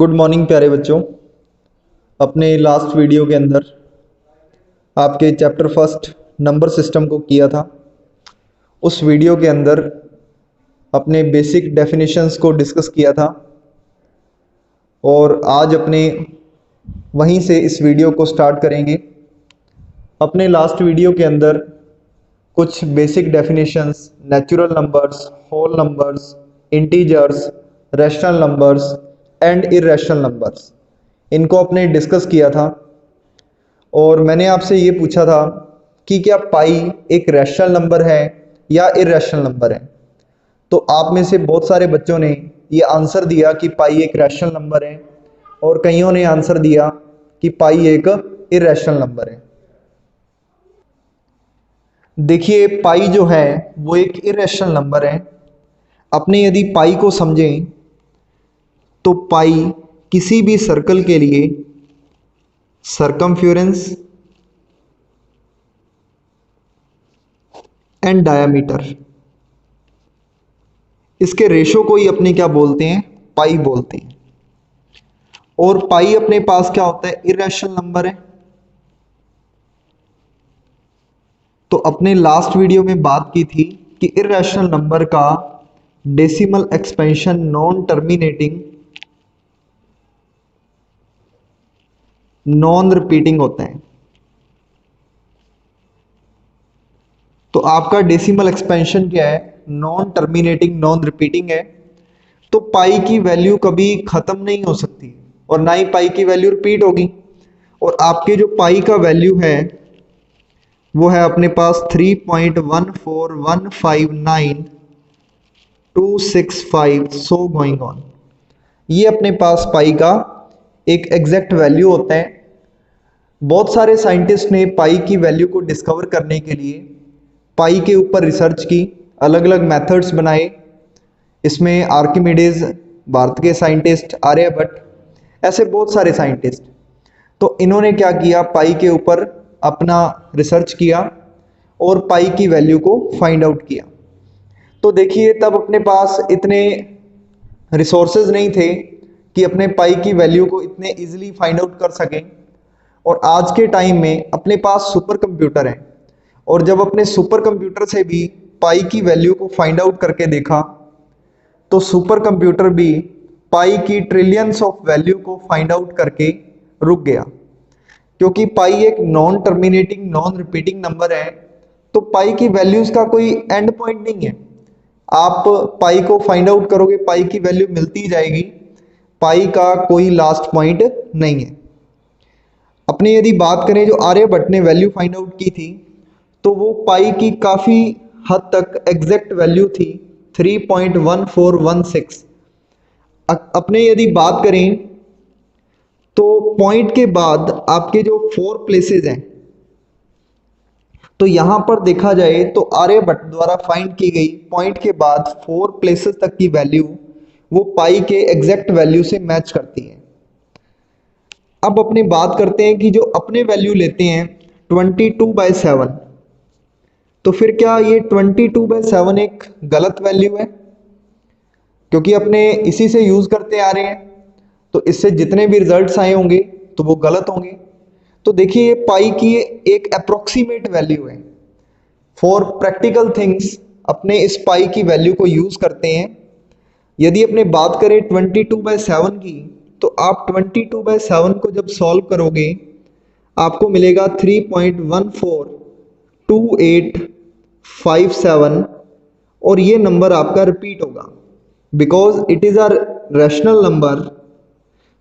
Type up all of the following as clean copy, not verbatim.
Good morning प्यारे बच्चों। अपने लास्ट वीडियो के अंदर आपके चैप्टर फर्स्ट नंबर सिस्टम को किया था। उस वीडियो के अंदर अपने बेसिक डेफिनेशंस को डिस्कस किया था और आज अपने वहीं से इस वीडियो को स्टार्ट करेंगे। अपने लास्ट वीडियो के अंदर कुछ basic definitions natural numbers, whole numbers, integers, rational numbers and irrational numbers, इनको अपने डिस्कस किया था। और मैंने आपसे ये पूछा था कि क्या पाई एक रैशनल नंबर है या इर्रेशनल नंबर है। तो आप में से बहुत सारे बच्चों ने ये आंसर दिया कि पाई एक रैशनल नंबर है और कईयों ने आंसर दिया कि पाई एक इर्रेशनल नंबर है। देखिए, पाई जो है वो एक इर्रेशनल नंबर है। अपने यदि पाई को समझें तो पाई किसी भी सर्कल के लिए सरकमफ्यूरेंस एंड डायामीटर, इसके रेशो को ही अपने क्या बोलते हैं, पाई बोलते हैं। और पाई अपने पास क्या होता है, इर्रेशनल नंबर है। तो अपने लास्ट वीडियो में बात की थी कि इर्रेशनल नंबर का decimal expansion non terminating, non repeating होता है। तो आपका डेसिमल एक्सपेंशन क्या है, नॉन टर्मिनेटिंग, नॉन रिपीटिंग है। तो पाई की वैल्यू कभी खत्म नहीं हो सकती और ना ही पाई की वैल्यू रिपीट होगी। और आपके जो पाई का वैल्यू है वो है अपने पास 3.14159,265 सो गोइंग ऑन। ये अपने पास पाई का एक एग्जैक्ट वैल्यू होता है। बहुत सारे साइंटिस्ट ने पाई की वैल्यू को डिस्कवर करने के लिए पाई के ऊपर रिसर्च की, अलग अलग मेथड्स बनाए। इसमें आर्किमिडीज, भारत के साइंटिस्ट, आर्यभट्ट, ऐसे बहुत सारे साइंटिस्ट। तो इन्होंने क्या किया, पाई के ऊपर अपना रिसर्च किया और पाई की वैल्यू को फाइंड आउट किया। तो देखिए, तब अपने पास इतने रिसोर्सेज नहीं थे कि अपने पाई की वैल्यू को इतने इजीली फाइंड आउट कर सकें। और आज के टाइम में अपने पास सुपर कंप्यूटर है और जब अपने सुपर कंप्यूटर से भी पाई की वैल्यू को फाइंड आउट करके देखा तो सुपर कंप्यूटर भी पाई की ट्रिलियंस ऑफ वैल्यू को फाइंड आउट करके रुक गया। क्योंकि पाई एक non terminating, non repeating number है। तो पाई की वैल्यूज का कोई एंड पॉइंट नहीं है। आप पाई को फाइंड आउट करोगे, पाई की वैल्यू मिलती जाएगी, पाई का कोई लास्ट पॉइंट नहीं है। अपने यदि बात करें जो आर्यभट्ट ने वैल्यू फाइंड आउट की थी तो वो पाई की काफ़ी हद तक एग्जैक्ट वैल्यू थी 3.1416। अपने यदि बात करें तो पॉइंट के बाद आपके जो 4 प्लेसेस हैं, तो यहां पर देखा जाए तो आर्यभट्ट द्वारा फाइंड की गई पॉइंट के बाद 4 प्लेसेस तक की वैल्यू वो पाई के एग्जैक्ट वैल्यू से मैच करती है। अब अपने बात करते हैं कि जो अपने वैल्यू लेते हैं 22/7, तो फिर क्या ये 22/7 एक गलत वैल्यू है? क्योंकि अपने इसी से यूज करते आ रहे हैं तो इससे जितने भी रिजल्ट्स आए होंगे तो वो गलत होंगे। तो देखिए, ये पाई की एक अप्रोक्सीमेट वैल्यू है। फॉर प्रैक्टिकल थिंग्स अपने इस पाई की वैल्यू को यूज करते हैं। यदि अपने बात करें 22/7 की, तो आप 22/7 को जब सॉल्व करोगे आपको मिलेगा 3.142857 और ये नंबर आपका रिपीट होगा because it is a rational number.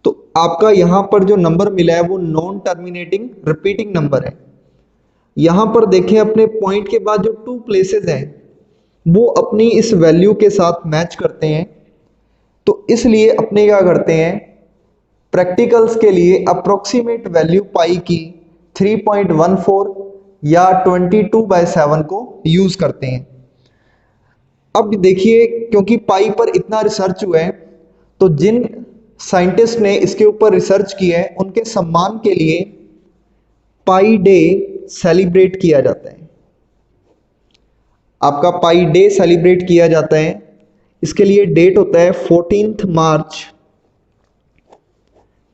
तो आपका यहाँ पर जो नंबर मिला है वो नॉन टर्मिनेटिंग रिपीटिंग नंबर है। यहाँ पर देखें, अपने पॉइंट के बाद जो 2 प्लेसेस हैं वो अपनी इस वैल्यू के साथ मैच करते हैं। तो इसलिए अपने क्या करते हैं, प्रैक्टिकल्स के लिए अप्रोक्सीमेट वैल्यू पाई की 3.14 या 22/7 को यूज करते हैं। अब देखिए, क्योंकि पाई पर इतना रिसर्च हुआ है तो जिन साइंटिस्ट ने इसके ऊपर रिसर्च किया है उनके सम्मान के लिए पाई डे सेलिब्रेट किया जाता है। आपका पाई डे सेलिब्रेट किया जाता है। इसके लिए डेट होता है 14 मार्च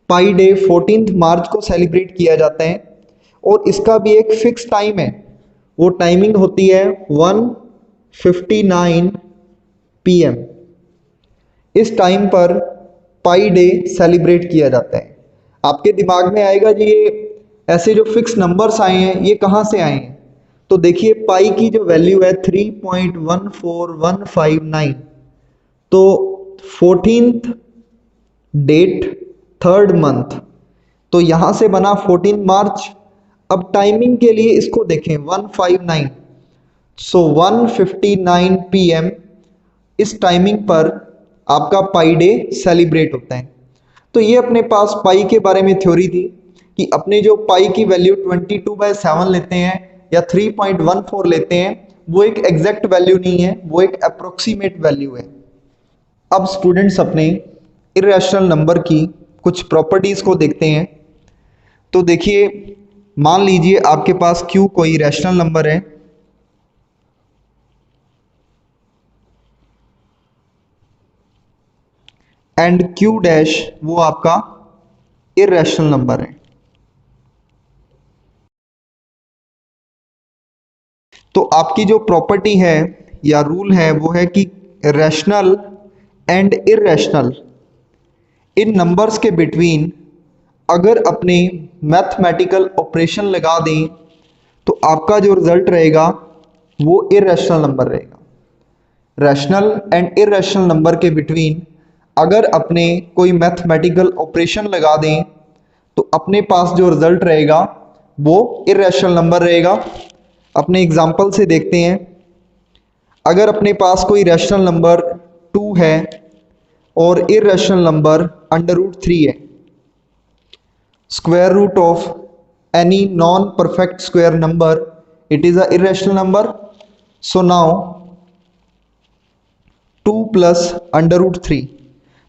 पाई डे 14 मार्च को सेलिब्रेट किया जाता है और इसका भी एक फिक्स टाइम है। वो टाइमिंग होती है 1:59 PM। इस टाइम पर पाई डे सेलिब्रेट किया जाता है। आपके दिमाग में आएगा जी ये ऐसे जो फिक्स नंबर्स आए हैं ये कहाँ से आए हैं, तो देखिए पाई की जो वैल्यू है 3.14159, तो 14th डेट 3rd मंथ, तो यहां से बना 14 मार्च। अब टाइमिंग के लिए इसको देखें 159, सो 1:59 PM इस टाइमिंग पर आपका पाई डे सेलिब्रेट होता है। तो ये अपने पास पाई के बारे में थ्योरी थी कि अपने जो पाई की वैल्यू 22/7 लेते हैं या 3.14 लेते हैं वो एक एग्जैक्ट वैल्यू नहीं है, वो एक अप्रोक्सीमेट वैल्यू है। अब स्टूडेंट्स अपने इरेशनल नंबर की कुछ प्रॉपर्टीज को देखते हैं। तो देखिए मान लीजिए आपके पास Q कोई रैशनल नंबर है एंड Q डैश वो आपका इरेशनल नंबर है। तो आपकी जो प्रॉपर्टी है या रूल है वो है कि rational and irrational in numbers के बिटवीन अगर अपने मैथमेटिकल ऑपरेशन लगा दें तो आपका जो रिजल्ट रहेगा वो इरेशनल नंबर रहेगा। रैशनल एंड इरेशनल नंबर के बिटवीन अगर अपने कोई मैथमेटिकल ऑपरेशन लगा दें तो अपने पास जो रिजल्ट रहेगा वो इरेशनल नंबर रहेगा। अपने एग्जांपल से देखते हैं। अगर अपने पास कोई रैशनल नंबर 2 है और इरेशनल नंबर √3 है, square root of any non perfect square number it is a irrational number. So now 2 + √3,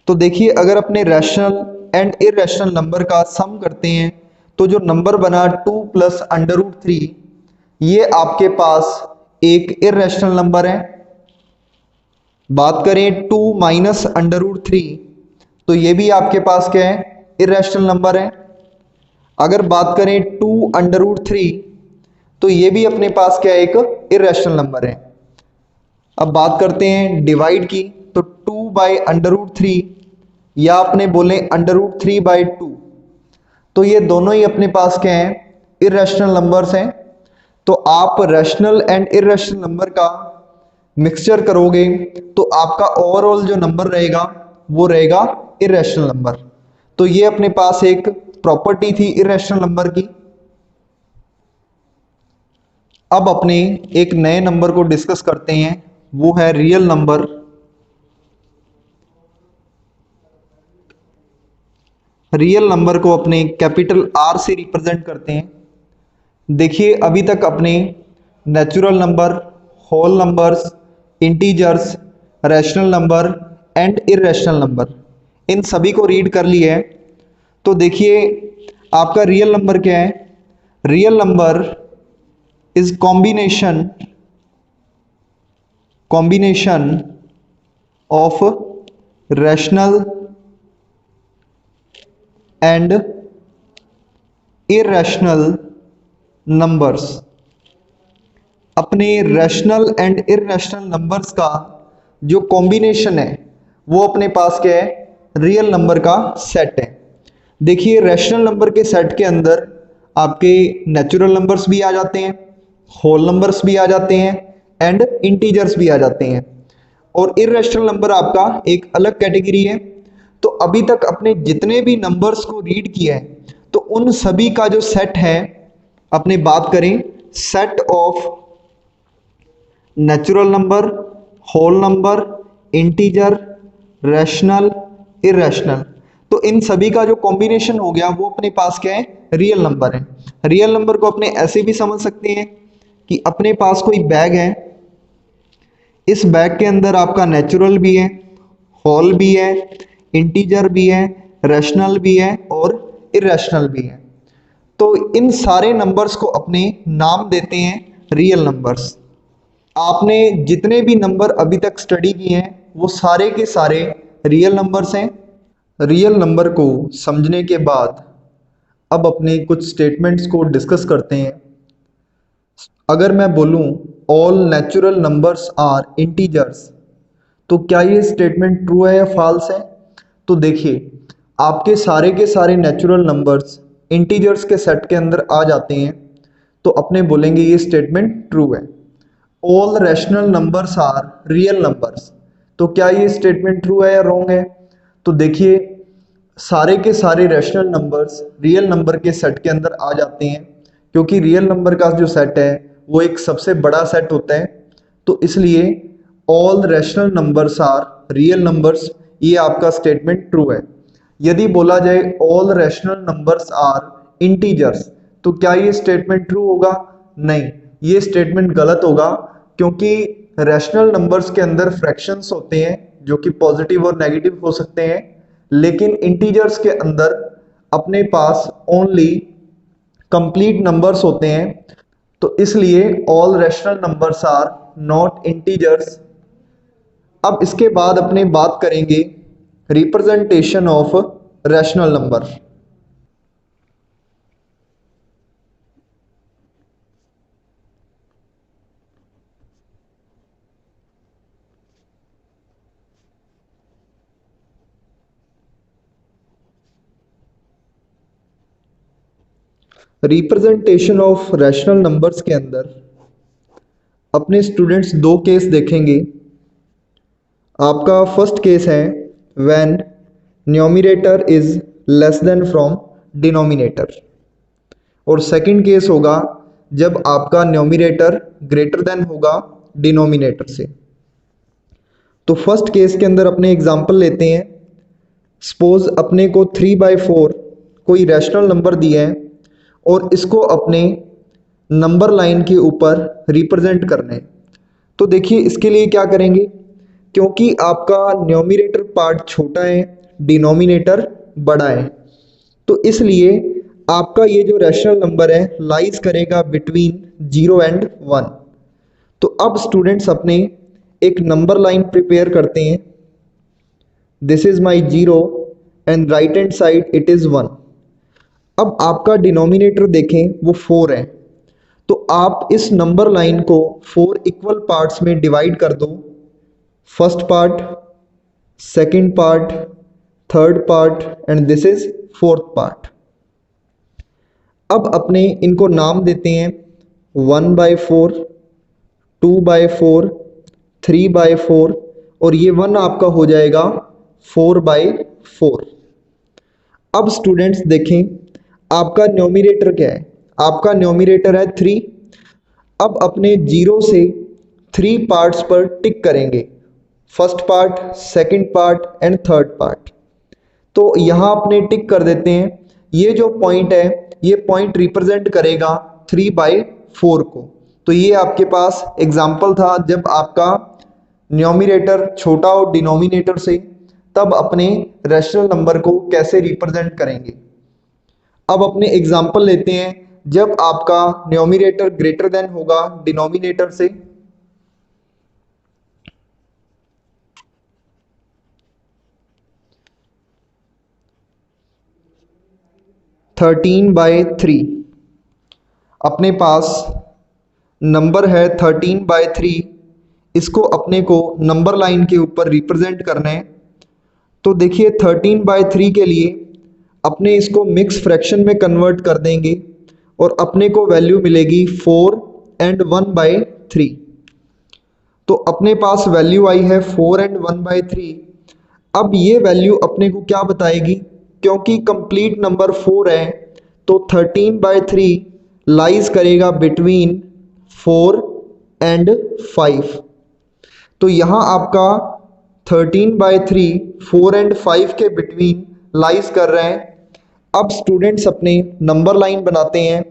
तो देखिए अगर अपने रैशनल एंड इरेशनल नंबर का सम करते हैं तो जो नंबर बना 2 + √3 ये आपके पास एक इरेशनल नंबर है। बात करें 2 - √3 तो ये भी आपके पास क्या है, इरेशनल नंबर है। अगर बात करें 2 √3 तो ये भी अपने पास क्या है, एक इरेशनल नंबर है। अब बात करते हैं डिवाइड की, तो 2/√3 या अपने बोले √3/2, तो ये दोनों ही अपने पास क्या हैं, इरेशनल नंबर्स हैं। तो आप रैशनल एंड इरेशनल नंबर का मिक्सचर करोगे तो आपका ओवरऑल जो नंबर रहेगा वो रहेगा इरेशनल नंबर। तो ये अपने पास एक प्रॉपर्टी थी इरेशनल नंबर की। अब अपने एक नए नंबर को डिस्कस करते हैं, वो है रियल नंबर। रियल नंबर को अपने कैपिटल R से रिप्रेजेंट करते हैं। देखिए अभी तक अपने natural number, whole numbers, integers, rational number and irrational number इन सभी को रीड कर लिया है। तो देखिए आपका रियल नंबर क्या है, real number is combination of rational and irrational numbers. अपने रैशनल एंड इरेशनल नंबर्स का जो कॉम्बिनेशन है वो अपने पास क्या है, रियल नंबर का सेट है। देखिए रैशनल नंबर के सेट के अंदर आपके नेचुरल नंबर्स भी आ जाते हैं, होल नंबर्स भी आ जाते हैं एंड इंटीजर्स भी आ जाते हैं, और इरेशनल नंबर आपका एक अलग कैटेगरी है। तो अभी तक अपने जितने भी नंबर्स को रीड किया है तो उन सभी का जो सेट है, अपने बात करें set of natural number, whole number, integer, rational, irrational, तो इन सभी का जो कॉम्बिनेशन हो गया वो अपने पास क्या है, रियल नंबर है। रियल नंबर को अपने ऐसे भी समझ सकते हैं कि अपने पास कोई बैग है, इस बैग के अंदर आपका नेचुरल भी है, होल भी है, इंटीजर भी है, रैशनल भी है और इरेशनल भी है। तो इन सारे नंबर्स को अपने नाम देते हैं रियल नंबर्स। आपने जितने भी नंबर अभी तक स्टडी किए हैं वो सारे के सारे रियल नंबर्स हैं। रियल नंबर को समझने के बाद अब अपने कुछ स्टेटमेंट्स को डिस्कस करते हैं। अगर मैं बोलूं all natural numbers are integers, तो क्या ये स्टेटमेंट ट्रू है या फॉल्स है? तो देखिए, आपके सारे के सारे नेचुरल नंबर्स इंटीजर्स के सेट के अंदर आ जाते हैं, तो अपने बोलेंगे ये स्टेटमेंट ट्रू है। All rational numbers are real numbers, तो क्या ये स्टेटमेंट ट्रू है या रॉन्ग है? तो देखिए, सारे के सारे रैशनल नंबर्स रियल नंबर के सेट के अंदर आ जाते हैं, क्योंकि रियल नंबर का जो सेट है वो एक सबसे बड़ा सेट होता है। तो इसलिए all rational numbers are real numbers, ये आपका स्टेटमेंट ट्रू है। यदि बोला जाए all rational numbers are integers, तो क्या ये स्टेटमेंट ट्रू होगा? नहीं, ये स्टेटमेंट गलत होगा, क्योंकि रैशनल नंबर्स के अंदर फ्रैक्शंस होते हैं जो कि पॉजिटिव और नेगेटिव हो सकते हैं, लेकिन इंटीजर्स के अंदर अपने पास ओनली कंप्लीट नंबर्स होते हैं। तो इसलिए all rational numbers are not integers. अब इसके बाद अपने बात करेंगे representation of rational number. Representation of rational numbers के अंदर अपने स्टूडेंट्स दो केस देखेंगे। आपका फर्स्ट केस है when numerator is less than from denominator, और सेकंड केस होगा जब आपका न्यूमरेटर ग्रेटर देन होगा डिनोमिनेटर से। तो फर्स्ट केस के अंदर अपने एग्जांपल लेते हैं। सपोज अपने को 3/4 कोई रैशनल नंबर दिया है और इसको अपने नंबर लाइन के ऊपर रिप्रेजेंट करना है। तो देखिए, इसके लिए क्या करेंगे, क्योंकि आपका न्यूमरेटर पार्ट छोटा है, डिनोमिनेटर बड़ा है, तो इसलिए आपका ये जो रैशनल नंबर है लाइज करेगा बिटवीन 0 एंड 1। तो अब स्टूडेंट्स अपने एक नंबर लाइन प्रिपेयर करते हैं। This is my 0 and right hand side it is 1। अब आपका डिनोमिनेटर देखें वो 4 है, तो आप इस नंबर लाइन को 4 इक्वल पार्ट्स में डिवाइड कर दो। First part, second part, third part and this is fourth part. अब अपने इनको नाम देते हैं 1/4, 2/4, 3/4, और ये 1 आपका हो जाएगा 4/4। अब स्टूडेंट्स देखें, आपका न्यूमरेटर क्या है? आपका न्यूमरेटर है 3। अब अपने 0 से 3 पार्ट्स पर टिक करेंगे, first part, second part and third part. तो यहाँ अपने टिक कर देते हैं। ये जो पॉइंट है ये पॉइंट रिप्रेजेंट करेगा 3/4 को। तो ये आपके पास एग्जाम्पल था जब आपका न्यूमरेटर छोटा हो डिनोमिनेटर से, तब अपने रैशनल नंबर को कैसे रिप्रेजेंट करेंगे। अब अपने एग्जाम्पल लेते हैं जब आपका न्यूमरेटर ग्रेटर देन होगा डिनोमिनेटर से। थर्टीन बाय थ्री, अपने पास नंबर है 13/3, इसको अपने को नंबर लाइन के ऊपर रिप्रेजेंट करना है। तो देखिए 13/3 के लिए अपने इसको मिक्स फ्रैक्शन में कन्वर्ट कर देंगे और अपने को वैल्यू मिलेगी 4 एंड 1/3। तो अपने पास वैल्यू आई है 4 एंड 1/3। अब ये वैल्यू अपने को क्या बताएगी, क्योंकि कंप्लीट नंबर 4 है, तो 13/3 लाइज करेगा बिटवीन 4 एंड 5। तो यहाँ आपका 13/3 4 एंड 5 के बिटवीन लाइज कर रहे हैं। अब स्टूडेंट्स अपने नंबर लाइन बनाते हैं।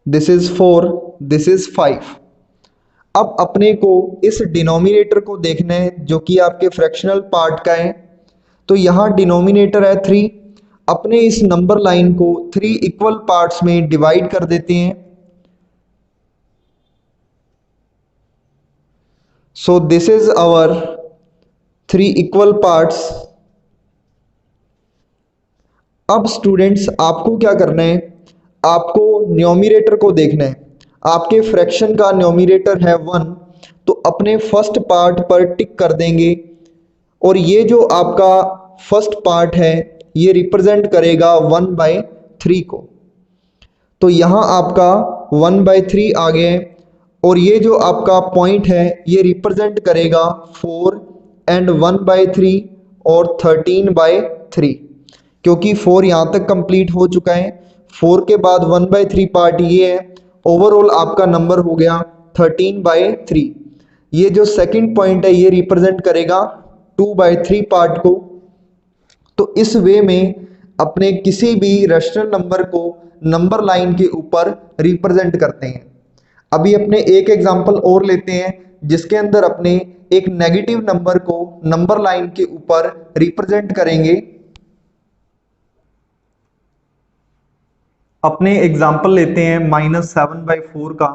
This is 4, this is 5। अब अपने को इस डिनोमिनेटर को देखना है जो कि आपके फ्रैक्शनल पार्ट का है। तो यहाँ डिनोमिनेटर है 3, अपने इस नंबर लाइन को 3 इक्वल पार्ट्स में डिवाइड कर देते हैं। So this is our 3 equal parts अब स्टूडेंट्स आपको क्या करना है, आपको न्यूमरेटर को देखना है। आपके फ्रैक्शन का न्यूमरेटर है 1, तो अपने फर्स्ट पार्ट पर टिक कर देंगे और ये जो आपका फर्स्ट पार्ट है ये रिप्रेजेंट करेगा 1/3 को। तो यहाँ आपका 1/3 आ गया है और ये जो आपका पॉइंट है ये रिप्रेजेंट करेगा 4 एंड 1/3 और 13/3, क्योंकि 4 यहाँ तक कंप्लीट हो चुका है। 4 के बाद 1/3 पार्ट ये है, ओवरऑल आपका नंबर हो गया 13/3। ये जो सेकंड पॉइंट है ये रिप्रेजेंट करेगा 2/3 पार्ट को। तो इस वे में अपने किसी भी रैशनल नंबर को नंबर लाइन के ऊपर रिप्रेजेंट करते हैं। अभी अपने एक एग्जांपल और लेते हैं जिसके अंदर अपने एक नेगेटिव नंबर को नंबर लाइन के ऊपर रिप्रेजेंट करेंगे। अपने एग्जांपल लेते हैं -7/4 का।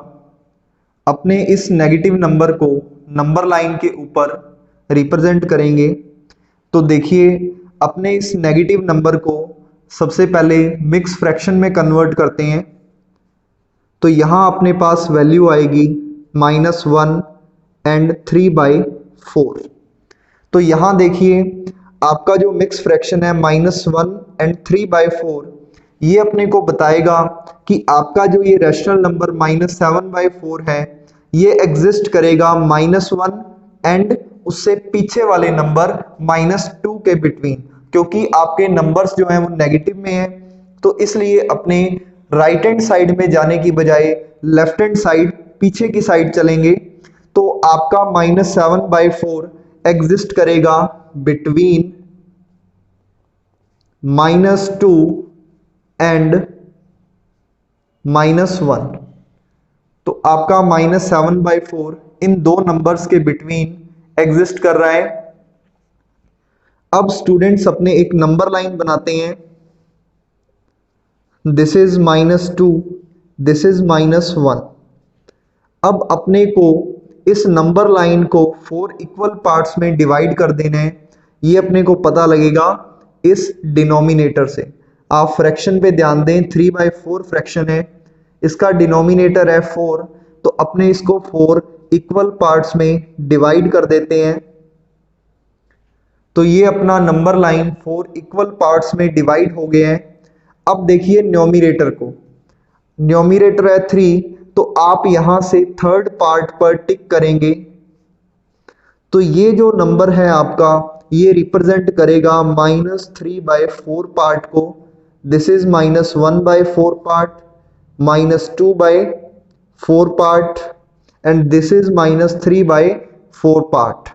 अपने इस नेगेटिव नंबर को नंबर लाइन के ऊपर रिप्रेजेंट करेंगे। तो देखिए अपने इस नेगेटिव नंबर को सबसे पहले मिक्स फ्रैक्शन में कन्वर्ट करते हैं। तो यहाँ अपने पास वैल्यू आएगी -1 एंड 3/4। तो यहाँ देखिए आपका जो मिक्स फ्रैक्शन है -1 एंड 3/4, ये अपने को बताएगा कि आपका जो ये रैशनल नंबर -7/4 है ये एग्जिस्ट करेगा -1 एंड उससे पीछे वाले नंबर -2 के बिटवीन, क्योंकि आपके नंबर्स जो हैं वो नेगेटिव में हैं। तो इसलिए अपने राइट हैंड साइड में जाने की बजाय लेफ्ट हैंड साइड पीछे की साइड चलेंगे। तो आपका -7/4 एग्जिस्ट करेगा बिटवीन -2 एंड -1। तो आपका -7/4 इन दो नंबर्स के बिटवीन एग्जिस्ट कर रहा है। अब स्टूडेंट्स अपने एक नंबर लाइन बनाते हैं। This is -2, this is -1। अब अपने को इस नंबर लाइन को 4 इक्वल पार्ट्स में डिवाइड कर देना है। ये अपने को पता लगेगा इस डिनोमिनेटर से। आप फ्रैक्शन पे ध्यान दें, 3/4 फ्रैक्शन है, इसका डिनोमिनेटर है 4, तो अपने इसको 4 इक्वल पार्ट्स में डिवाइड कर देते हैं। तो ये अपना नंबर लाइन 4 इक्वल पार्ट्स में डिवाइड हो गए हैं। अब देखिए न्यूमरेटर को, न्यूमरेटर है 3, तो आप यहां से थर्ड पार्ट पर टिक करेंगे। तो ये जो नंबर है आपका ये रिप्रेजेंट करेगा -3/4 पार्ट को। This is -1/4 part, -2/4 part and this is -3/4 part.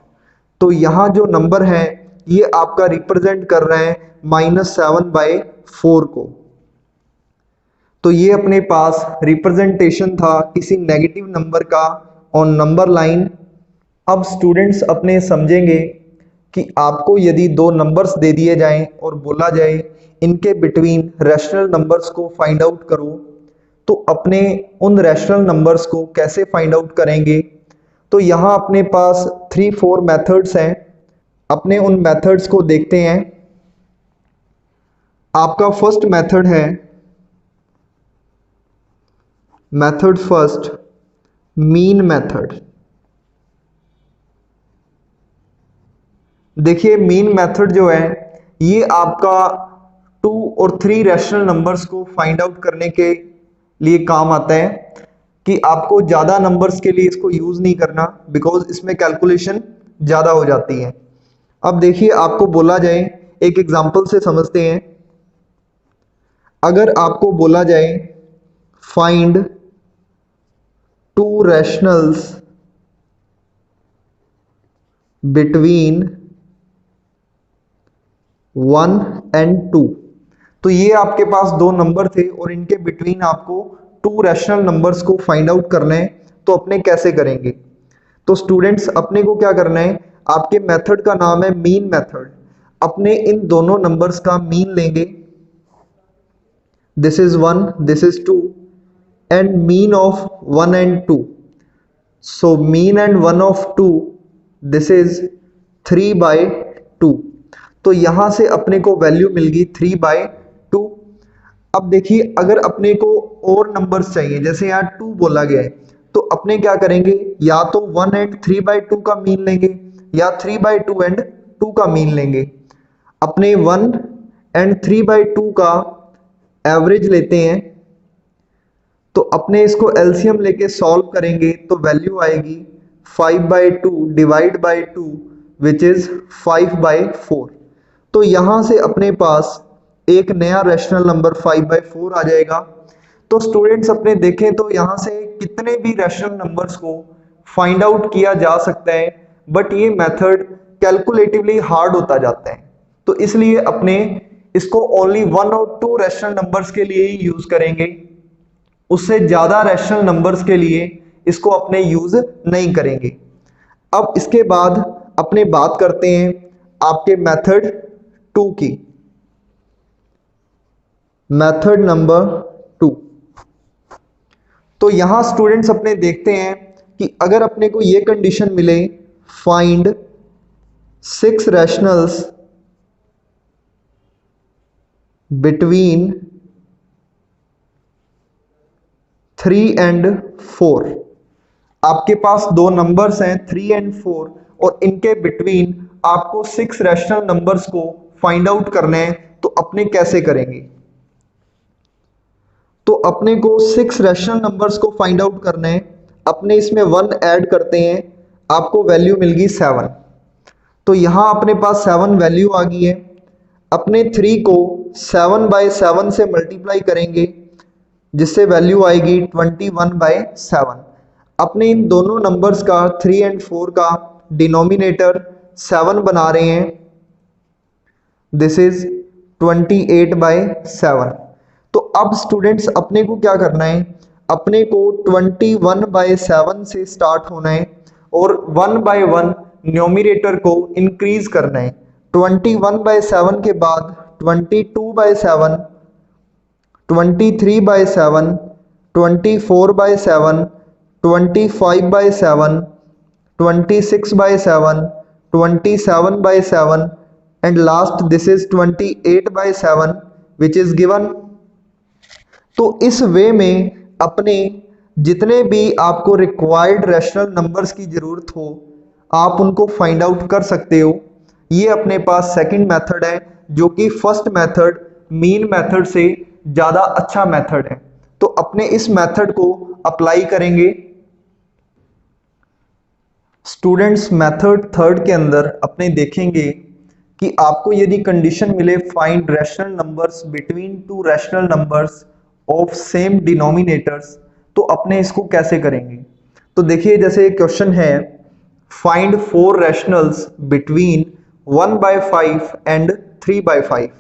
तो यहाँ जो नंबर है ये आपका रिप्रेजेंट कर रहा है -7/4 को। तो ये अपने पास रिप्रेजेंटेशन था किसी नेगेटिव नंबर का ऑन नंबर लाइन। अब स्टूडेंट्स अपने समझेंगे कि आपको यदि दो नंबर्स दे दिए जाएं और बोला जाए इनके बिटवीन रैशनल नंबर्स को फाइंड आउट करो, तो अपने उन रैशनल नंबर्स को कैसे फाइंड आउट करेंगे। तो यहाँ अपने पास 3-4 मेथड्स हैं। अपने उन मेथड्स को देखते हैं। आपका फर्स्ट मेथड है मेथड फर्स्ट, मीन मेथड। देखिए मीन मेथड जो है ये आपका 2 और 3 रैशनल नंबर्स को फाइंड आउट करने के लिए काम आता है, कि आपको ज़्यादा नंबर्स के लिए इसको यूज़ नहीं करना, बिकॉज इसमें कैलकुलेशन ज़्यादा हो जाती है। अब देखिए आपको बोला जाए, एक एग्जांपल से समझते हैं। अगर आपको बोला जाए फाइंड 2 रैशनल्स बिटवीन 1 एंड 2, तो ये आपके पास दो नंबर थे और इनके बिटवीन आपको 2 रैशनल नंबर्स को फाइंड आउट करना है। तो अपने कैसे करेंगे। तो स्टूडेंट्स अपने को क्या करना है, आपके मेथड का नाम है मीन मेथड। अपने इन दोनों नंबर्स का मीन लेंगे। This is 1, this is 2 and mean of 1 and 2। So mean and 1 of 2, this is 3/2। तो यहां से अपने को वैल्यू मिल गई 3/2। 2। अब देखिए अगर अपने को और नंबर्स चाहिए, जैसे यहाँ 2 बोला गया है, तो अपने क्या करेंगे, या तो 1 एंड 3/2 का मीन लेंगे या 3/2 एंड 2 का मीन लेंगे। अपने 1 एंड 3/2 का एवरेज लेते हैं, तो अपने इसको एलसीएम लेके सॉल्व करेंगे तो वैल्यू आएगी 5/2 डिवाइड बाई 2 विच इज 5/4। तो यहां से अपने पास एक नया रैशनल नंबर 5/4 आ जाएगा। तो स्टूडेंट्स अपने देखें तो यहां से कितने भी रैशनल नंबर्स को फाइंड आउट किया जा सकता है, बट ये मेथड कैलकुलेटिवली हार्ड होता जाता है, तो इसलिए अपने इसको ओनली 1 और 2 रैशनल नंबर्स के लिए ही यूज करेंगे, उससे ज्यादा रैशनल नंबर्स के लिए इसको अपने यूज नहीं करेंगे। अब इसके बाद अपने बात करते हैं आपके मेथड 2 की। मेथड नंबर 2, तो यहां स्टूडेंट्स अपने देखते हैं कि अगर अपने को ये कंडीशन मिले, फाइंड 6 रैशनल्स बिटवीन 3 एंड 4। आपके पास दो नंबर्स हैं 3 एंड 4 और इनके बिटवीन आपको 6 रैशनल नंबर्स को फाइंड आउट करना है, तो अपने कैसे करेंगे। तो अपने को 6 रैशनल नंबर्स को फाइंड आउट करना है, अपने इसमें 1 ऐड करते हैं, आपको वैल्यू मिल गई 7। तो यहां अपने पास 7 वैल्यू आ गई है। अपने 3 को 7/7 से मल्टीप्लाई करेंगे, जिससे वैल्यू आएगी 21/7। अपने इन दोनों नंबर्स का 3 एंड 4 का डिनोमिनेटर 7 बना रहे हैं, दिस इज 28/7। तो अब स्टूडेंट्स अपने को क्या करना है, अपने को 21/7 से स्टार्ट होना है और 1 बाय 1 न्यूमरेटर को इंक्रीज करना है। 21/7 के बाद 22/7, 23/7, 24/7, 25/7, 26/7, 27/7 and last this is 28/7 which is given। तो इस वे में अपने जितने भी आपको रिक्वायर्ड रैशनल नंबर्स की जरूरत हो, आप उनको फाइंड आउट कर सकते हो। ये अपने पास सेकंड मेथड है, जो कि फर्स्ट मेथड मीन मेथड से ज़्यादा अच्छा मेथड है। तो अपने इस मेथड को अप्लाई करेंगे। स्टूडेंट्स मेथड थर्ड के अंदर अपने देखेंगे कि आपको यदि कंडीशन मिले find rational numbers between 2 rational numbers of same denominators, तो अपने इसको कैसे करेंगे। तो देखिए जैसे क्वेश्चन है, फाइंड 4 रैशनल्स बिटवीन 1/5 एंड 3/5।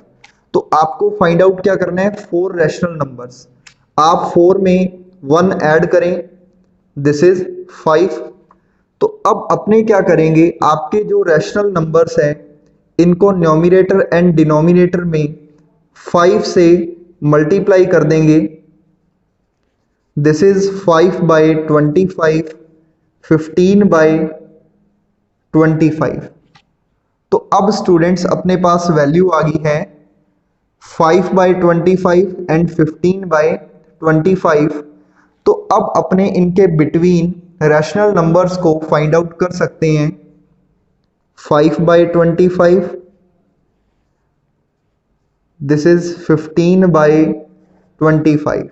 तो आपको फाइंड आउट क्या करना है, 4 रैशनल नंबर्स। आप 4 में 1 ऐड करें, दिस इज 5। तो अब अपने क्या करेंगे, आपके जो रैशनल नंबर्स हैं इनको न्यूमरेटर एंड डिनोमिनेटर में 5 से मल्टीप्लाई कर देंगे, दिस इज 5/25, 15/25। तो अब स्टूडेंट्स अपने पास वैल्यू आ गई है 5/25 एंड 15/25। तो अब अपने इनके बिटवीन रैशनल नंबर्स को फाइंड आउट कर सकते हैं। 5/25, दिस इज 15/25।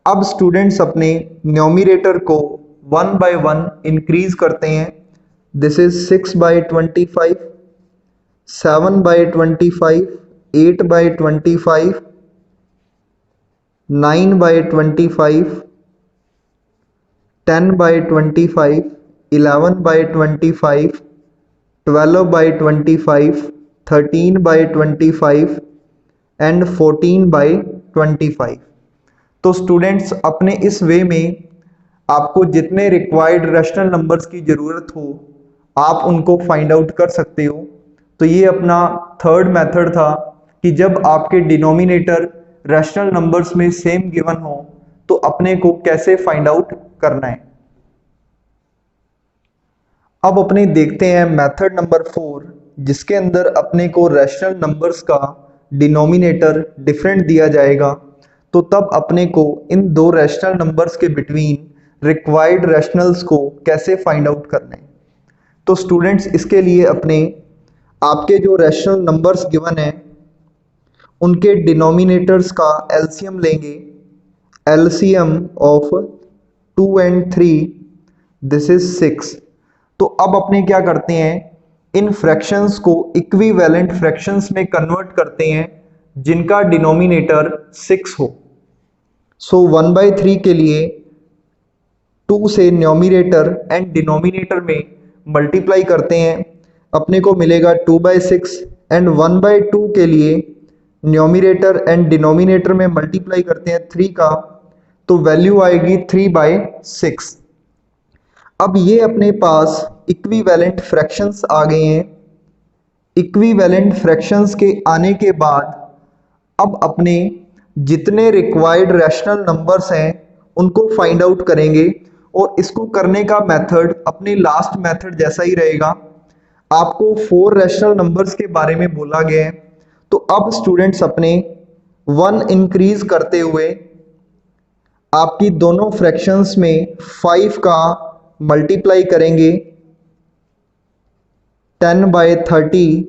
अब स्टूडेंट्स अपने न्यूमरेटर को 1 बाय 1 इंक्रीज करते हैं, दिस इज 6/25, 7/25, 8/25, 9/25, 10/25, 11/25, 12/25, 13/25 एंड 14/25। तो स्टूडेंट्स अपने इस वे में आपको जितने रिक्वायर्ड रैशनल नंबर्स की ज़रूरत हो, आप उनको फाइंड आउट कर सकते हो। तो ये अपना थर्ड मेथड था कि जब आपके डिनोमिनेटर रैशनल नंबर्स में सेम गिवन हो, तो अपने को कैसे फाइंड आउट करना है। अब अपने देखते हैं मेथड नंबर 4, जिसके अंदर अपने को रैशनल नंबर्स का डिनोमिनेटर डिफरेंट दिया जाएगा, तो तब अपने को इन दो रैशनल नंबर्स के बिटवीन रिक्वायर्ड रैशनल्स को कैसे फाइंड आउट करना है। तो स्टूडेंट्स इसके लिए अपने आपके जो रैशनल नंबर्स गिवन है उनके डिनोमिनेटर्स का एलसीएम लेंगे। LCM of 2 and 3 this is 6। तो अब अपने क्या करते हैं, इन फ्रैक्शंस को इक्विवेलेंट फ्रैक्शंस में कन्वर्ट करते हैं जिनका डिनोमिनेटर 6 हो। सो 1/3 के लिए 2 से न्यूमरेटर एंड डिनोमिनेटर में मल्टीप्लाई करते हैं, अपने को मिलेगा 2/6 एंड 1/2 के लिए न्यूमरेटर एंड डिनोमिनेटर में मल्टीप्लाई करते हैं 3 का, तो वैल्यू आएगी 3/6। अब ये अपने पास इक्विवेलेंट फ्रैक्शंस आ गए हैं। इक्विवेलेंट फ्रैक्शंस के आने के बाद अब अपने जितने रिक्वायर्ड रैशनल नंबर्स हैं उनको फाइंड आउट करेंगे, और इसको करने का मेथड अपने लास्ट मेथड जैसा ही रहेगा। आपको 4 रैशनल नंबर्स के बारे में बोला गया है, तो अब स्टूडेंट्स अपने 1 इंक्रीज करते हुए आपकी दोनों फ्रैक्शंस में 5 का मल्टीप्लाई करेंगे 10/30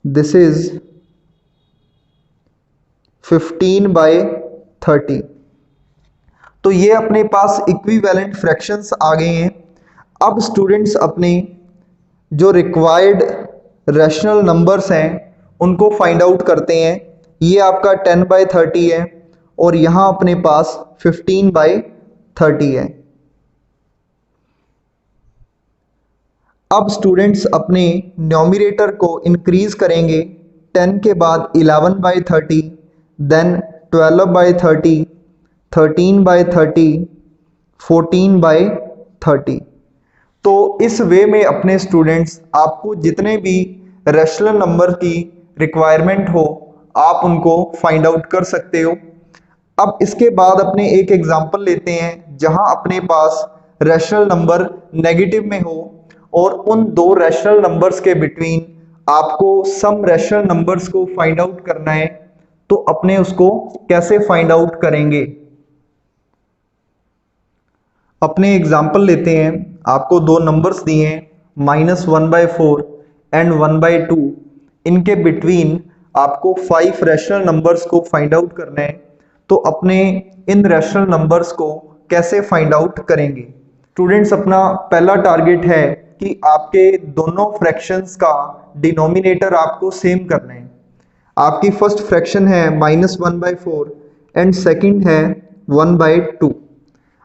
दिस इज 15/30। तो ये अपने पास इक्विवेलेंट फ्रैक्शंस आ गए हैं। अब स्टूडेंट्स अपने जो रिक्वायर्ड रैशनल नंबर्स हैं उनको फाइंड आउट करते हैं। ये आपका 10/30 है और यहाँ अपने पास 15/30 है। अब स्टूडेंट्स अपने न्यूमरेटर को इंक्रीज करेंगे 10 के बाद 11/30, देन 12/30, 13/30, 14/30। तो इस वे में अपने स्टूडेंट्स आपको जितने भी रैशनल नंबर की रिक्वायरमेंट हो आप उनको फाइंड आउट कर सकते हो। अब इसके बाद अपने एक एग्जांपल लेते हैं जहां अपने पास रैशनल नंबर नेगेटिव में हो और उन दो रैशनल नंबर्स के बिटवीन आपको सम रैशनल नंबर्स को फाइंड आउट करना है। तो अपने उसको कैसे फाइंड आउट करेंगे, अपने एग्जांपल लेते हैं। आपको दो नंबर्स दिए हैं -1/4 एंड 1/2, इनके बिटवीन आपको 5 रैशनल नंबर्स को फाइंड आउट करना है। तो अपने इन रैशनल नंबर्स को कैसे फाइंड आउट करेंगे। स्टूडेंट्स अपना पहला टारगेट है कि आपके दोनों फ्रैक्शंस का डिनोमिनेटर आपको सेम करना है। आपकी फर्स्ट फ्रैक्शन है -1/4 एंड सेकंड है 1/2।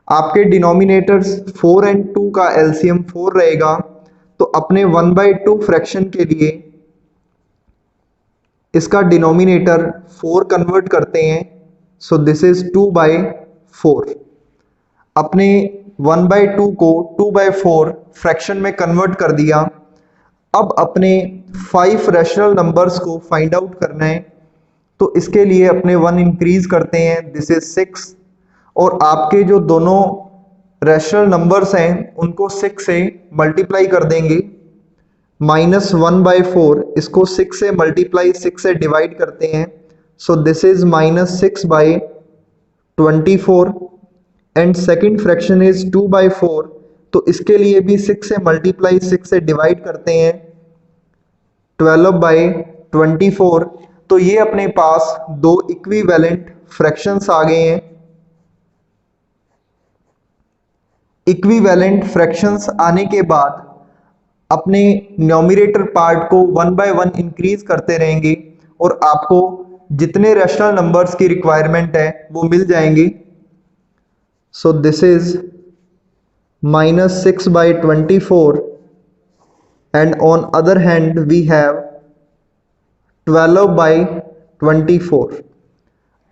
आपके डिनोमिनेटर्स 4 and 2 का एलसीएम 4 रहेगा। तो अपने 1/2 फ्रैक्शन के लिए इसका डिनोमिनेटर 4 कन्वर्ट करते हैं, सो दिस इज 2/4। अपने 1/2 को 2/4 फ्रैक्शन में कन्वर्ट कर दिया। अब अपने 5 रैशनल नंबर्स को फाइंड आउट करना है, तो इसके लिए अपने 1 इंक्रीज करते हैं, दिस इज 6, और आपके जो दोनों रैशनल नंबर्स हैं उनको 6 से मल्टीप्लाई कर देंगे। -1/4 इसको 6 से मल्टीप्लाई 6 से डिवाइड करते हैं, so this is -6/24 and second fraction is 2/4। तो इसके लिए भी 6 से मल्टीप्लाई 6 से डिवाइड करते हैं 12/24। तो ये अपने पास दो इक्विवेलेंट फ्रैक्शंस आ गए हैं। इक्विवेलेंट फ्रैक्शंस आने के बाद अपने न्यूमरेटर पार्ट को 1 by 1 इंक्रीज करते रहेंगे और आपको जितने रैशनल नंबर्स की रिक्वायरमेंट है वो मिल जाएंगे। सो this is -6/24 and on other hand we have 12/24।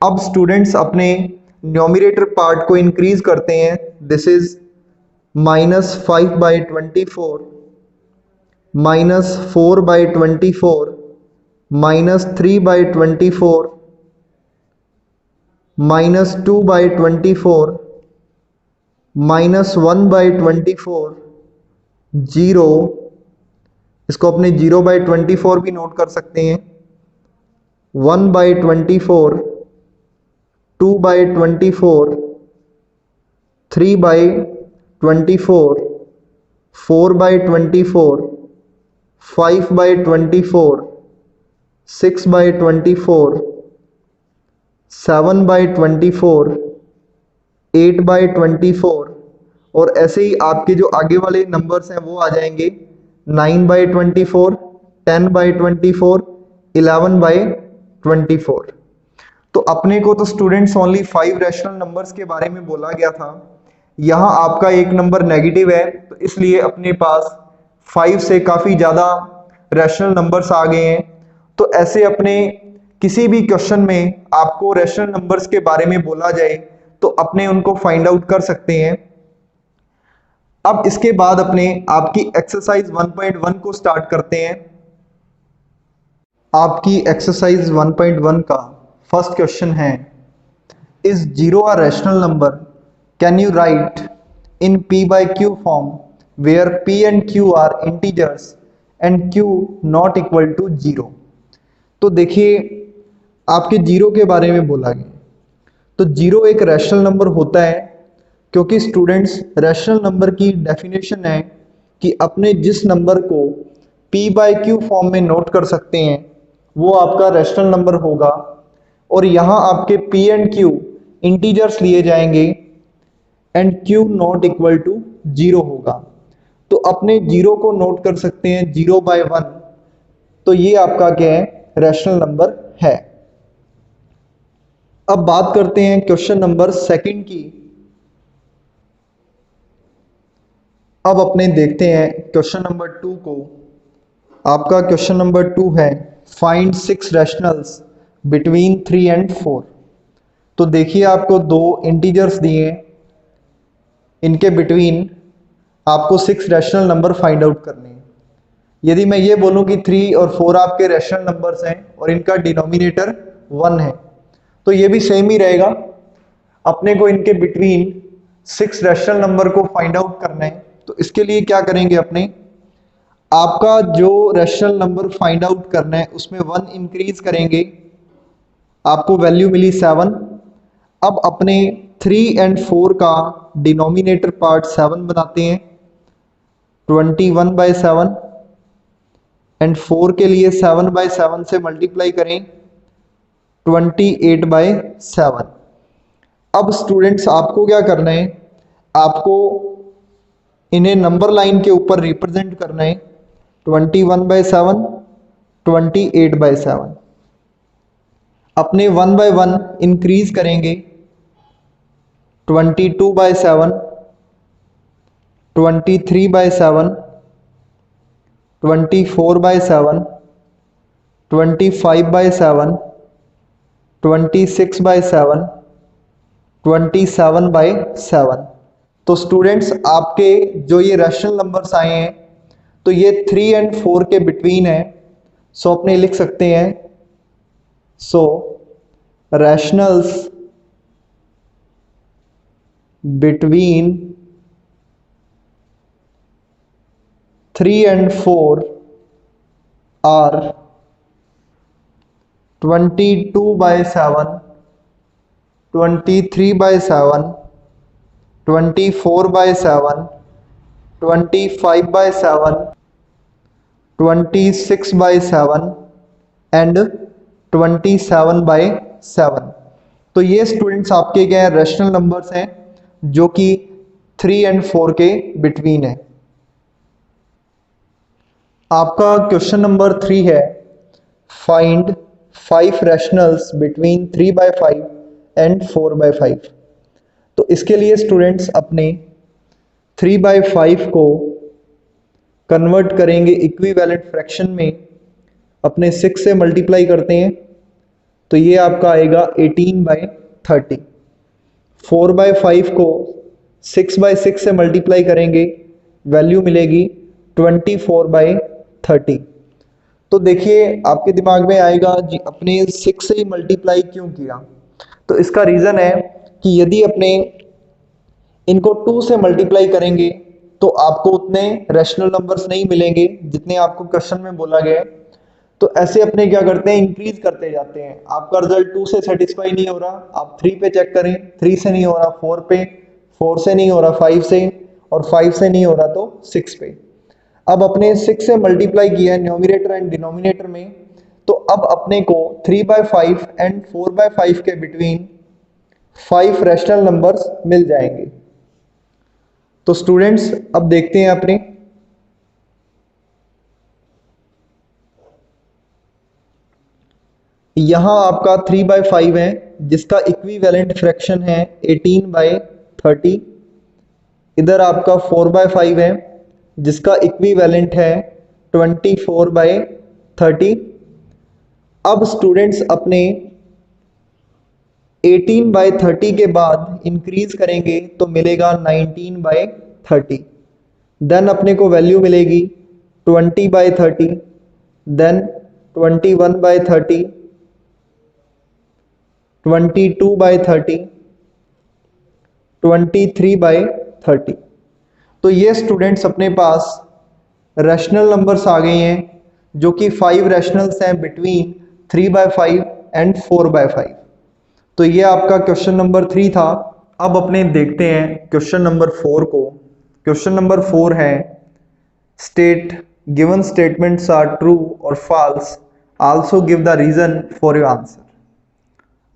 अब स्टूडेंट्स अपने न्यूमरेटर पार्ट को इंक्रीज करते हैं, दिस इज -5/24, -4/24, -3/24, -2/24, -1/24, 0, इसको अपने 0/24 भी नोट कर सकते हैं, 1/24, 2/24, 3/24, 4/24, 5/24, 6/24, 7/24, 8/24 और ऐसे ही आपके जो आगे वाले नंबर्स हैं वो आ जाएंगे 9/24, 10/24, 11/24। तो अपने को तो स्टूडेंट्स ओनली 5 रैशनल नंबर्स के बारे में बोला गया था। यहाँ आपका एक नंबर नेगेटिव है, तो इसलिए अपने पास 5 से काफ़ी ज़्यादा रैशनल नंबर्स आ गए हैं। तो ऐसे अपने किसी भी क्वेश्चन में आपको रैशनल नंबर्स के बारे में बोला जाए तो अपने उनको फाइंड आउट कर सकते हैं। अब इसके बाद अपने आपकी एक्सरसाइज 1.1 को स्टार्ट करते हैं। आपकी एक्सरसाइज 1.1 का फर्स्ट क्वेश्चन है, is 0 a rational number? Can you write in p/q form where p and q are integers and q not equal to 0। तो देखिए आपके 0 के बारे में बोला गया, तो 0 एक रैशनल नंबर होता है, क्योंकि स्टूडेंट्स रैशनल नंबर की डेफिनेशन है कि अपने जिस नंबर को p/q फॉर्म में नोट कर सकते हैं वो आपका रैशनल नंबर होगा। और यहाँ आपके p एंड q इंटीजर्स लिए जाएंगे and q not equal to 0 होगा। तो अपने 0 को नोट कर सकते हैं 0/1, तो ये आपका क्या है, रैशनल नंबर है। अब बात करते हैं क्वेश्चन नंबर सेकंड की। अब अपने देखते हैं क्वेश्चन नंबर 2 को। आपका क्वेश्चन नंबर 2 है, फाइंड 6 रैशनल्स बिटवीन 3 एंड 4। तो देखिए आपको 2 इंटीजर्स दिए हैं, इनके बिटवीन आपको 6 रैशनल नंबर फाइंड आउट करने हैं। यदि मैं ये बोलूं कि 3 और 4 आपके रैशनल नंबर्स हैं और इनका डिनोमिनेटर 1 है, तो ये भी सेम ही रहेगा। अपने को इनके बिटवीन 6 रैशनल नंबर को फाइंड आउट करना है। तो इसके लिए क्या करेंगे, अपने आपका जो रैशनल नंबर फाइंड आउट करना है उसमें 1 इंक्रीज करेंगे, आपको वैल्यू मिली 7। अब अपने 3 एंड 4 का डिनोमिनेटर पार्ट 7 बनाते हैं, 21/7 एंड 4 के लिए 7/7 से मल्टीप्लाई करें 28/7। अब स्टूडेंट्स आपको क्या करना है, आपको इन्हें नंबर लाइन के ऊपर रिप्रेजेंट करना है, 21/7, 28/7। अपने 1/1 इंक्रीज करेंगे, 22/7, 23/7, 24/7, 25/7, 26/7, 27/7। तो स्टूडेंट्स आपके जो ये रैशनल नंबर्स आए हैं तो ये 3 एंड 4 के बिटवीन है। सो अपने लिख सकते हैं, so rationals between 3 and 4 are 22/7, 23/7, 24/7, 25/7, 26/7 and 27/7। तो ये स्टूडेंट्स आपके क्या है, रैशनल नंबर्स हैं जो कि 3 एंड 4 के बिटवीन है। आपका क्वेश्चन नंबर 3 है, फाइंड 5 रैशनल्स बिटवीन 3/5 एंड 4/5। तो इसके लिए स्टूडेंट्स अपने 3/5 को कन्वर्ट करेंगे इक्विवेलेंट फ्रैक्शन में, अपने 6 से मल्टीप्लाई करते हैं तो ये आपका आएगा 18/30। 4/5 को 6/6 से मल्टीप्लाई करेंगे, वैल्यू मिलेगी 24/30। तो देखिए आपके दिमाग में आएगा जी अपने 6 से ही मल्टीप्लाई क्यों किया। तो इसका रीज़न है कि यदि अपने इनको 2 से मल्टीप्लाई करेंगे तो आपको उतने रैशनल नंबर्स नहीं मिलेंगे जितने आपको क्वेश्चन में बोला गया है। तो ऐसे अपने क्या करते हैं, इंक्रीज करते जाते हैं। आपका रिजल्ट 2 से सेटिस्फाई नहीं हो रहा, आप 3 पे चेक करें, 3 से नहीं हो रहा 4 पे, 4 से नहीं हो रहा 5 से, और 5 से नहीं हो रहा तो 6 पे। अब अपने 6 से मल्टीप्लाई किया है न्यूमरेटर एंड डिनोमिनेटर में, तो अब अपने को 3/5 एंड 4/5 के बिटवीन 5 रैशनल नंबर्स मिल जाएंगे। तो स्टूडेंट्स अब देखते हैं अपने, यहां आपका 3/5 है जिसका इक्विवेलेंट फ्रैक्शन है 18/30। इधर आपका 4/5 है जिसका इक्विवेलेंट है 24/30। अब स्टूडेंट्स अपने 18/30 के बाद इंक्रीज करेंगे तो मिलेगा 19/30। देन अपने को वैल्यू मिलेगी 20/30, देन 21/30, 22/30, 23/30। तो ये स्टूडेंट्स अपने पास रैशनल नंबर्स आ गए हैं जो कि 5 रैशनल्स हैं बिटवीन 3/5 एंड 4/5। तो ये आपका क्वेश्चन नंबर 3 था। अब अपने देखते हैं क्वेश्चन नंबर 4 को। क्वेश्चन नंबर 4 है, state given statements are true और false, also give the reason for your answer.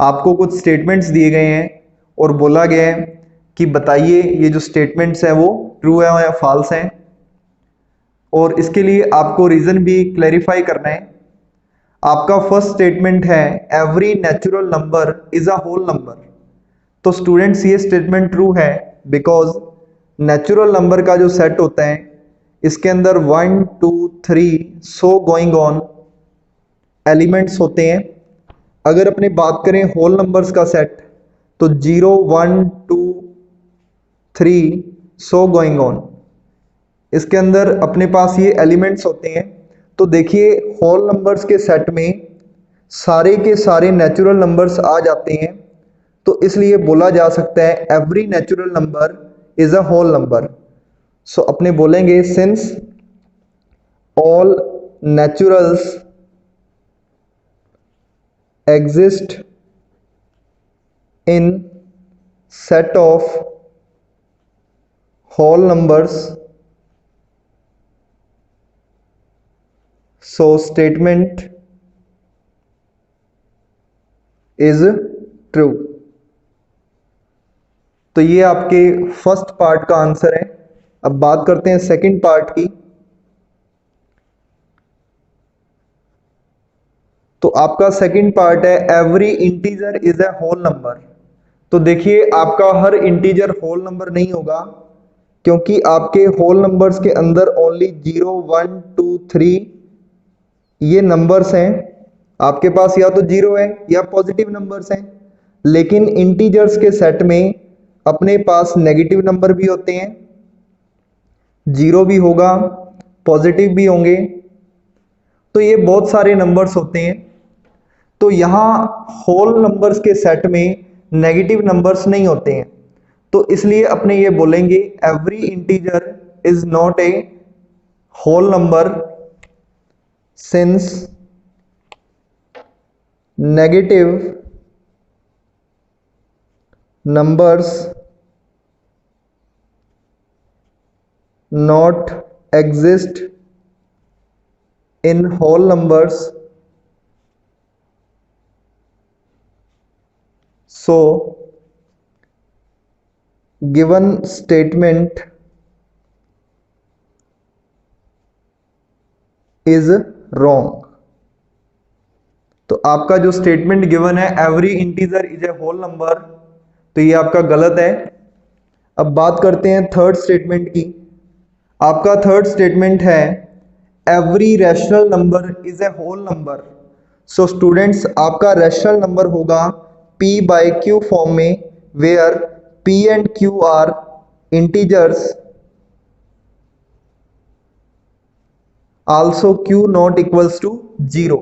आपको कुछ स्टेटमेंट्स दिए गए हैं और बोला गया है कि बताइए ये जो स्टेटमेंट्स हैं वो ट्रू है या फॉल्स हैं, और इसके लिए आपको रीजन भी क्लैरिफाई करना है। आपका फर्स्ट स्टेटमेंट है every natural number is a whole number. तो स्टूडेंट्स ये स्टेटमेंट ट्रू है बिकॉज नेचुरल नंबर का जो सेट होता है इसके अंदर 1 2 3 सो गोइंग ऑन एलिमेंट्स होते हैं। अगर अपने बात करें होल नंबर्स का सेट तो 0 1 2 3 सो गोइंग ऑन, इसके अंदर अपने पास ये एलिमेंट्स होते हैं। तो देखिए होल नंबर्स के सेट में सारे के सारे नेचुरल नंबर्स आ जाते हैं, तो इसलिए बोला जा सकता है every natural number is a whole number. So अपने बोलेंगे since all naturals exist in set of whole numbers, so statement is true। तो ये आपके फर्स्ट पार्ट का आंसर है। अब बात करते हैं सेकंड पार्ट की। तो आपका सेकंड पार्ट है every integer is a whole number. तो देखिए आपका हर इंटीजर होल नंबर नहीं होगा, क्योंकि आपके होल नंबर्स के अंदर ओनली 0 1 2 3 ये नंबर्स हैं। आपके पास या तो 0 है या पॉजिटिव नंबर्स हैं, लेकिन इंटीजर्स के सेट में अपने पास नेगेटिव नंबर भी होते हैं, 0 भी होगा, पॉजिटिव भी होंगे। तो ये बहुत सारे नंबर्स होते हैं। तो यहाँ होल नंबर्स के सेट में नेगेटिव नंबर्स नहीं होते हैं, तो इसलिए अपने ये बोलेंगे every integer is not a whole number since negative numbers not exist in whole numbers, so given statement is wrong। तो आपका जो स्टेटमेंट गिवन है every integer is a whole number, तो ये आपका गलत है। अब बात करते हैं थर्ड स्टेटमेंट की। आपका थर्ड स्टेटमेंट है every rational number is a whole number. So students आपका रैशनल नंबर होगा P/Q फॉर्म में, where P and Q are integers, also Q not equals to 0।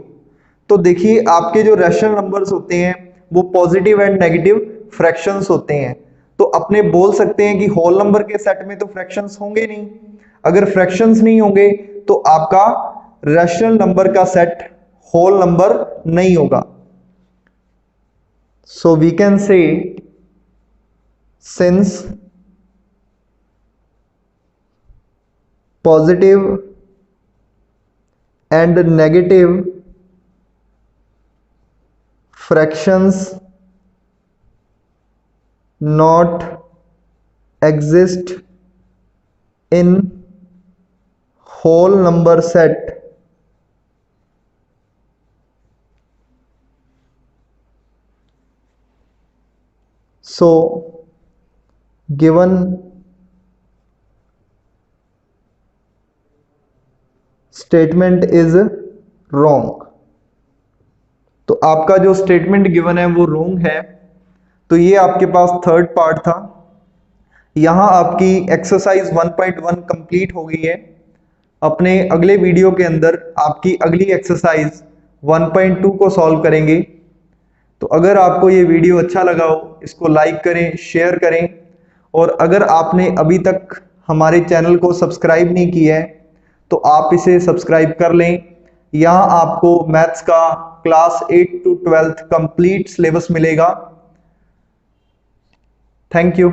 तो देखिए आपके जो रैशनल नंबर्स होते हैं वो पॉजिटिव एंड नेगेटिव फ्रैक्शंस होते हैं। तो अपने बोल सकते हैं कि होल नंबर के सेट में तो फ्रैक्शंस होंगे नहीं। अगर फ्रैक्शंस नहीं होंगे तो आपका रैशनल नंबर का सेट होल नंबर नहीं होगा। So we can say since positive and negative fractions not exist in whole number set, so given statement is wrong। तो आपका जो स्टेटमेंट गिवन है वो रॉन्ग है। तो ये आपके पास थर्ड पार्ट था। यहाँ आपकी एक्सरसाइज 1.1 कंप्लीट हो गई है। अपने अगले वीडियो के अंदर आपकी अगली एक्सरसाइज 1.2 को सॉल्व करेंगे। तो अगर आपको ये वीडियो अच्छा लगा हो, इसको लाइक करें, शेयर करें, और अगर आपने अभी तक हमारे चैनल को सब्सक्राइब नहीं किया है तो आप इसे सब्सक्राइब कर लें। यहाँ आपको मैथ्स का क्लास 8 to 12 कंप्लीट सिलेबस मिलेगा। Thank you.